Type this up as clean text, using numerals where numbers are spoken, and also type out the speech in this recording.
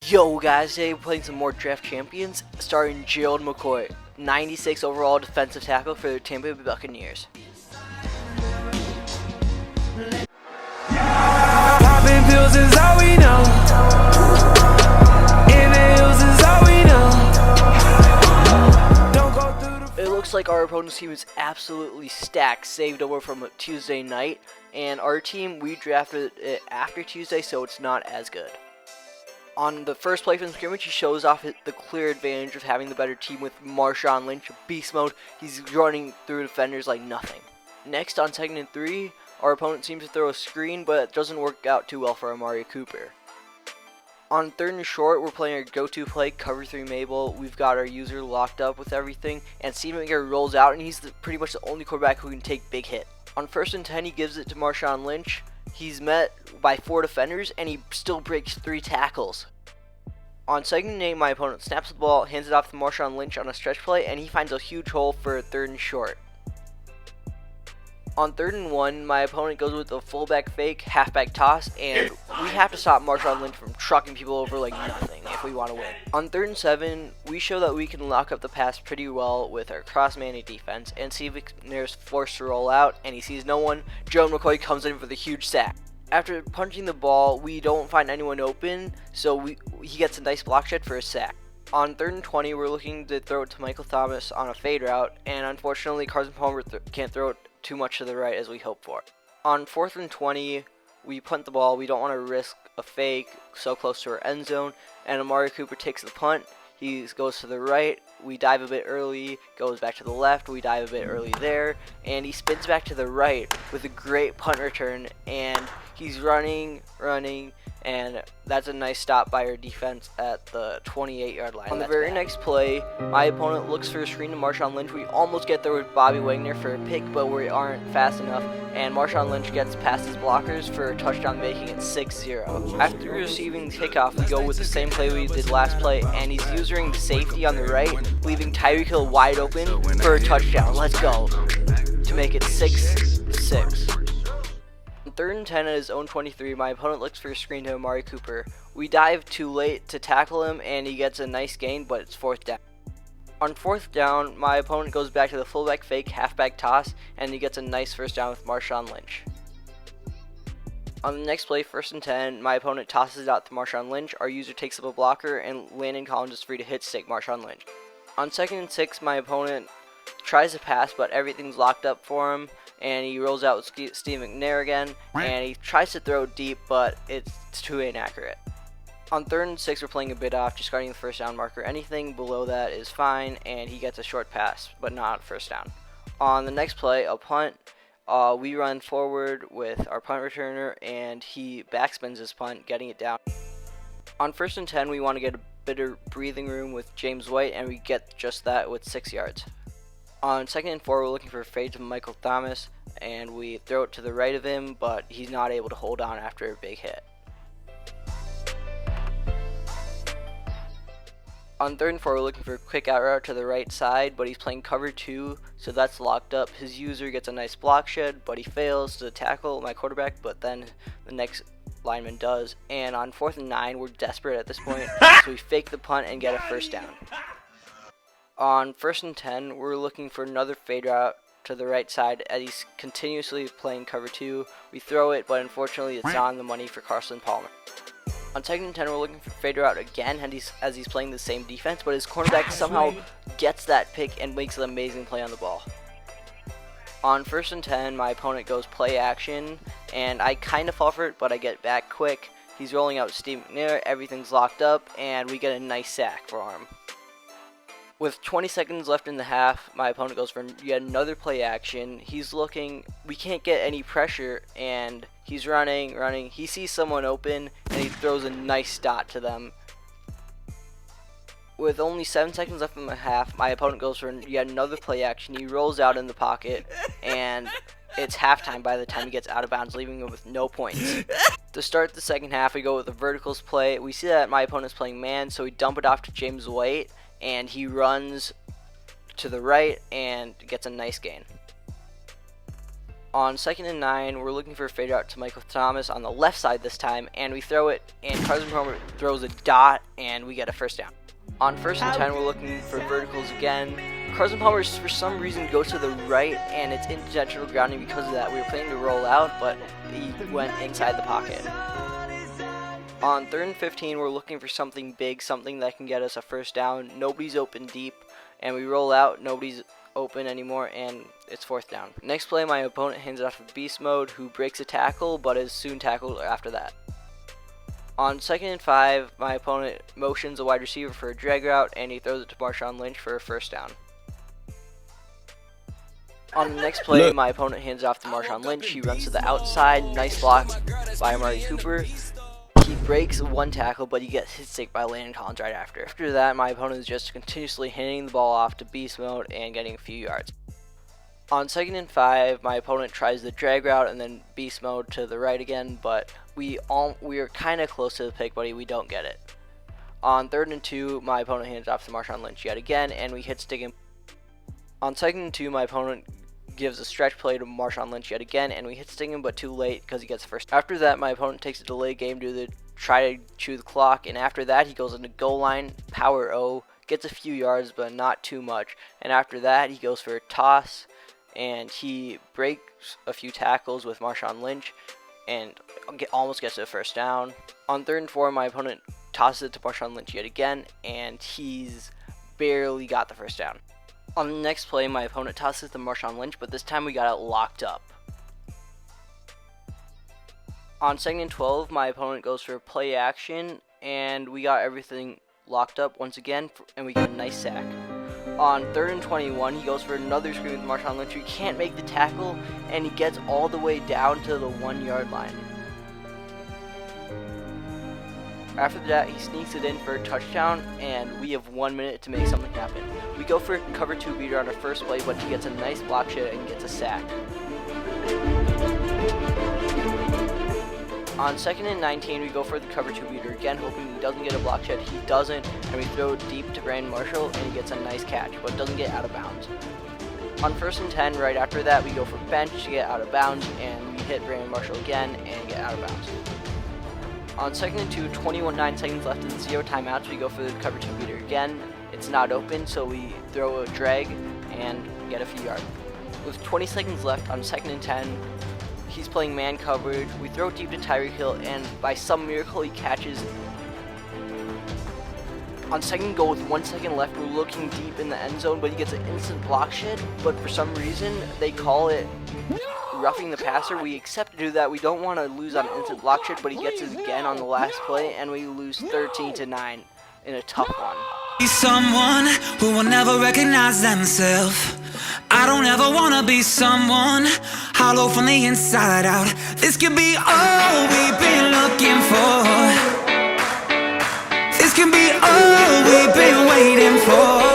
Yo guys, today we're playing some more Draft Champions, starring Gerald McCoy, 96 overall defensive tackle for the Tampa Bay Buccaneers. Popping pills is all we know. In the hills is all we know. Don't go through the It looks like our opponent's team is absolutely stacked, saved over from a Tuesday night, and our team, we drafted it after Tuesday, so it's not as good. On the first play from scrimmage, he shows off the clear advantage of having the better team with Marshawn Lynch, beast mode. He's running through defenders like nothing. Next, on 2nd and 3, our opponent seems to throw a screen, but it doesn't work out too well for Amari Cooper. On 3rd and short, we're playing our go-to play, cover 3 Mabel. We've got our user locked up with everything, and Steve McNair rolls out, and he's pretty much the only quarterback who can take big hit. On 1st and 10, he gives it to Marshawn Lynch. He's met by 4 defenders, and he still breaks 3 tackles. On 2nd and 8, my opponent snaps the ball, hands it off to Marshawn Lynch on a stretch play, and he finds a huge hole for 3rd and short. On 3rd and 1, my opponent goes with a fullback fake, halfback toss, and we have to stop Marshawn Lynch from trucking people over like nothing if we want to win. On 3rd and 7, we show that we can lock up the pass pretty well with our cross-manning defense, and Steve McNair's forced to roll out, and he sees no one. Joe McCoy comes in for the huge sack. After punching the ball, we don't find anyone open, so he gets a nice block shed for a sack. On 3rd and 20, we're looking to throw it to Michael Thomas on a fade route, and unfortunately Carson Palmer can't throw it too much to the right as we hope for. On 4th and 20, we punt the ball. We don't want to risk a fake so close to our end zone, and Amari Cooper takes the punt. He goes to the right, we dive a bit early, goes back to the left, we dive a bit early there, and he spins back to the right with a great punt return, and he's running, and that's a nice stop by our defense at the 28-yard line. On the very next play, my opponent looks for a screen to Marshawn Lynch. We almost get there with Bobby Wagner for a pick, but we aren't fast enough, and Marshawn Lynch gets past his blockers for a touchdown, making it 6-0. After receiving the kickoff, we go with the same play we did last play, and he's using safety on the right, leaving Tyreek Hill wide open for a touchdown. Let's go, to make it 6-6. 3rd and 10 at his own 23, my opponent looks for a screen to Amari Cooper. We dive too late to tackle him, and he gets a nice gain, but it's 4th down. On 4th down, my opponent goes back to the fullback fake, halfback toss, and he gets a nice 1st down with Marshawn Lynch. On the next play, 1st and 10, my opponent tosses it out to Marshawn Lynch. Our user takes up a blocker, and Landon Collins is free to hit stick Marshawn Lynch. On 2nd and 6, my opponent tries to pass, but everything's locked up for him, and he rolls out with Steve McNair again, and he tries to throw deep, but it's too inaccurate. On 3rd and 6, we're playing a bit off, just guarding the 1st down marker. Anything below that is fine, and he gets a short pass, but not 1st down. On the next play, a punt, we run forward with our punt returner, and he backspins his punt, getting it down. On 1st and 10, we want to get a bit of breathing room with James White, and we get just that with 6 yards. On 2nd and 4, we're looking for a fade to Michael Thomas, and we throw it to the right of him, but he's not able to hold on after a big hit. On 3rd and 4, we're looking for a quick out route to the right side, but he's playing cover 2, so that's locked up. His user gets a nice block shed, but he fails to tackle my quarterback, but then the next lineman does. And on 4th and 9, we're desperate at this point, so we fake the punt and get a 1st down. On 1st and 10, we're looking for another fade route to the right side as he's continuously playing cover 2. We throw it, but unfortunately it's on the money for Carson Palmer. On 2nd and 10, we're looking for fade route again as he's playing the same defense, but his cornerback somehow gets that pick and makes an amazing play on the ball. On 1st and 10, my opponent goes play action, and I kind of fall for it, but I get back quick. He's rolling out Steve McNair, everything's locked up, and we get a nice sack for him. With 20 seconds left in the half, my opponent goes for yet another play action. He's looking, we can't get any pressure, and he's running. He sees someone open, and he throws a nice dot to them. With only 7 seconds left in the half, my opponent goes for yet another play action. He rolls out in the pocket, and it's halftime by the time he gets out of bounds, leaving him with no points. To start the second half, we go with a verticals play. We see that my opponent's playing man, so we dump it off to James White, and he runs to the right and gets a nice gain. On 2nd and 9, we're looking for a fade out to Michael Thomas on the left side this time, and we throw it, and Carson Palmer throws a dot, and we get a first down. On 1st and 10, we're looking for verticals again. Carson Palmer, for some reason, goes to the right, and it's intentional grounding because of that. We were planning to roll out, but he went inside the pocket. On 3rd and 15, we're looking for something big, something that can get us a first down. Nobody's open deep, and we roll out. Nobody's open anymore, and it's 4th down. Next play, my opponent hands it off of Beast Mode, who breaks a tackle, but is soon tackled after that. On 2nd and 5, my opponent motions a wide receiver for a drag route, and he throws it to Marshawn Lynch for a first down. On the next play, my opponent hands it off to Marshawn Lynch. He runs to the outside. Nice block by Amari Cooper. He breaks one tackle, but he gets hit stick by Landon Collins right after. After that, my opponent is just continuously handing the ball off to Beast Mode and getting a few yards. On 2nd and 5, my opponent tries the drag route and then Beast Mode to the right again, but we are kind of close to the pick, but we don't get it. On 3rd and 2, my opponent hands off to Marshawn Lynch yet again, and we hit stick him. On 2nd and 2, my opponent gives a stretch play to Marshawn Lynch yet again, and we hit sting him, but too late because he gets first. After that, my opponent takes a delay game to try to chew the clock, and after that, he goes into goal line, power O, gets a few yards, but not too much. And after that, he goes for a toss, and he breaks a few tackles with Marshawn Lynch, and almost gets a first down. On 3rd and 4, my opponent tosses it to Marshawn Lynch yet again, and he's barely got the first down. On the next play, my opponent tosses to Marshawn Lynch, but this time we got it locked up. On 2nd and 12, my opponent goes for a play action, and we got everything locked up once again, and we get a nice sack. On 3rd and 21, he goes for another screen with Marshawn Lynch. He can't make the tackle, and he gets all the way down to the 1-yard line. After that, he sneaks it in for a touchdown, and we have 1 minute to make something happen. We go for a cover 2 beater on our first play, but he gets a nice block shot and gets a sack. On 2nd and 19, we go for the cover 2 beater again, hoping he doesn't get a block shot. He doesn't, and we throw it deep to Brandon Marshall, and he gets a nice catch, but doesn't get out of bounds. On 1st and 10, right after that, we go for bench to get out of bounds, and we hit Brandon Marshall again and get out of bounds. On 2nd and 2, 21.9 seconds left and 0 timeouts, we go for the cover 2 beater again. It's not open, so we throw a drag and get a few yards. With 20 seconds left on 2nd and 10, he's playing man coverage. We throw it deep to Tyreek Hill, and by some miracle, he catches. On 2nd goal with 1 second left, we're looking deep in the end zone, but he gets an instant block shot. But for some reason, they call it roughing the passer. We accept to do that. We don't want to lose on instant block shot, but he gets it again on the last play, and we lose 13-9 in a tough one. Be someone who will never recognize themselves. I don't ever wanna be someone hollow from the inside out. This could be all we've been looking for. This can be all we've been waiting for.